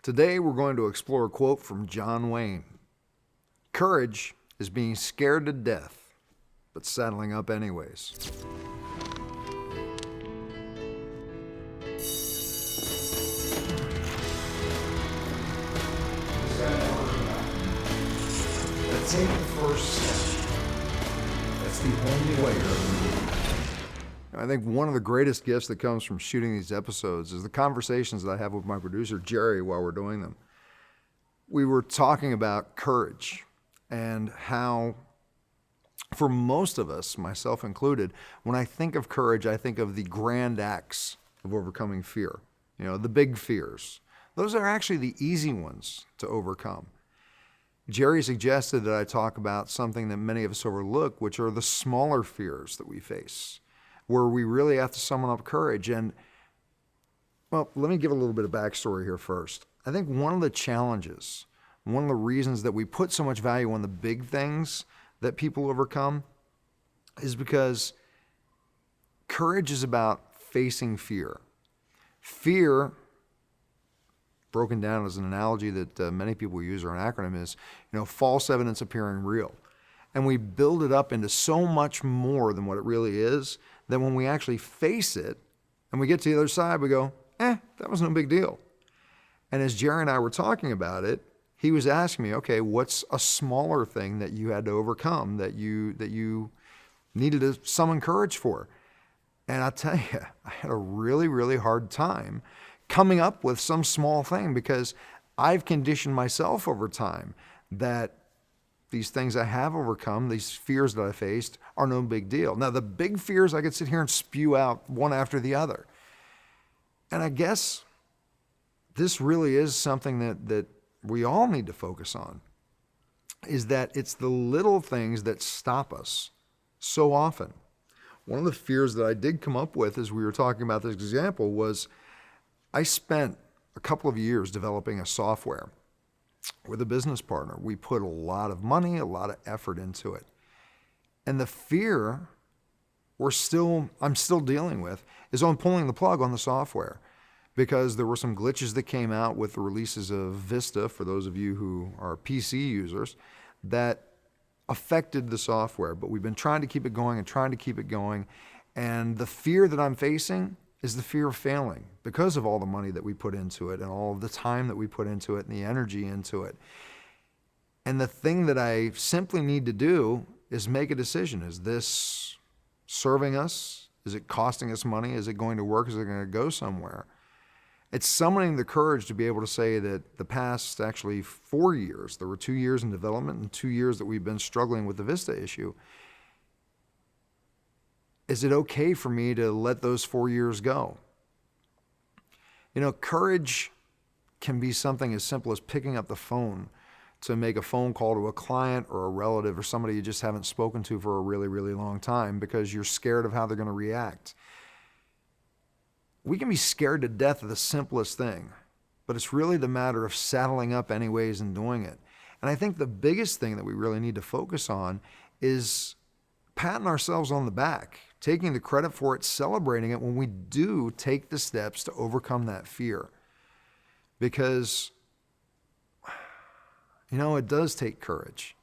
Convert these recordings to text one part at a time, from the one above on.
Today we're going to explore a quote from John Wayne. Courage is being scared to death, but saddling up anyways. Take the first step. That's the only way you're ever moving. I think one of the greatest gifts that comes from shooting these episodes is the conversations that I have with my producer, Jerry, while we're doing them. We were talking about courage and how, for most of us, myself included, when I think of courage, I think of the grand acts of overcoming fear. The big fears. Those are actually the easy ones to overcome. Jerry suggested that I talk about something that many of us overlook, which are the smaller fears that we face, where we really have to summon up courage. And, well, let me give a little bit of backstory here first. I think one of the challenges, one of the reasons that we put so much value on the big things that people overcome is because courage is about facing fear. Fear, broken down as an analogy that many people use, or an acronym, is false evidence appearing real. And we build it up into so much more than what it really is, that when we actually face it and we get to the other side, we go, that was no big deal. And as Jerry and I were talking about it, he was asking me, okay, what's a smaller thing that you had to overcome, that you needed to summon courage for? And I'll tell you, I had a really, really hard time coming up with some small thing, because I've conditioned myself over time that these things I have overcome, these fears that I faced, are no big deal. Now, the big fears I could sit here and spew out one after the other. And I guess this really is something that we all need to focus on, is that it's the little things that stop us so often. One of the fears that I did come up with as we were talking about this example was, I spent a couple of years developing a software with a business partner. We put a lot of money, a lot of effort into it. And the fear I'm still dealing with is on pulling the plug on the software, because there were some glitches that came out with the releases of Vista, for those of you who are PC users, that affected the software. But we've been trying to keep it going and trying to keep it going. And the fear that I'm facing is the fear of failing, because of all the money that we put into it and all of the time that we put into it and the energy into it. And the thing that I simply need to do is make a decision. Is this serving us? Is it costing us money? Is it going to work? Is it going to go somewhere? It's summoning the courage to be able to say that the past actually 4 years, there were 2 years in development and 2 years that we've been struggling with the Vista issue. Is it okay for me to let those 4 years go? Courage can be something as simple as picking up the phone to make a phone call to a client or a relative or somebody you just haven't spoken to for a really, really long time, because you're scared of how they're going to react. We can be scared to death of the simplest thing, but it's really the matter of saddling up anyways and doing it. And I think the biggest thing that we really need to focus on is patting ourselves on the back, taking the credit for it, celebrating it when we do take the steps to overcome that fear. Because, it does take courage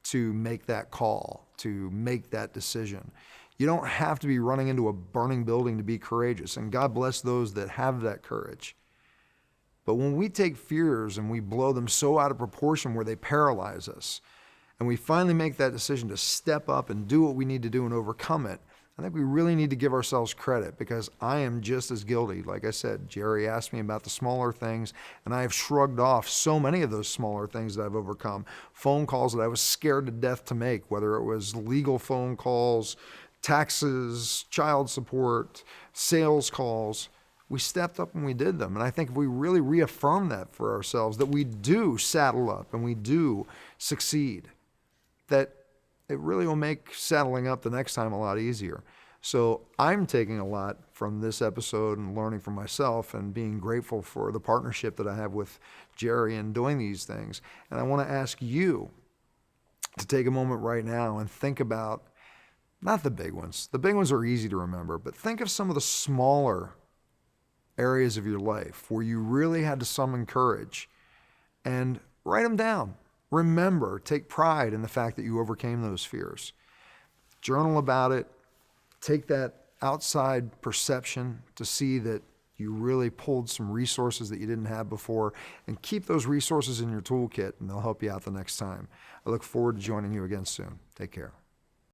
to make that call, to make that decision. You don't have to be running into a burning building to be courageous, and God bless those that have that courage. But when we take fears and we blow them so out of proportion where they paralyze us, and we finally make that decision to step up and do what we need to do and overcome it, I think we really need to give ourselves credit, because I am just as guilty. Like I said, Jerry asked me about the smaller things, and I have shrugged off so many of those smaller things that I've overcome. Phone calls that I was scared to death to make, whether it was legal phone calls, taxes, child support, sales calls. We stepped up and we did them. And I think if we really reaffirm that for ourselves, that we do saddle up and we do succeed, that it really will make saddling up the next time a lot easier. So I'm taking a lot from this episode and learning from myself and being grateful for the partnership that I have with Jerry in doing these things. And I want to ask you to take a moment right now and think about, not the big ones. The big ones are easy to remember, but think of some of the smaller areas of your life where you really had to summon courage, and write them down. Remember, take pride in the fact that you overcame those fears. Journal about it. Take that outside perception to see that you really pulled some resources that you didn't have before, and keep those resources in your toolkit, and they'll help you out the next time. I look forward to joining you again soon. Take care.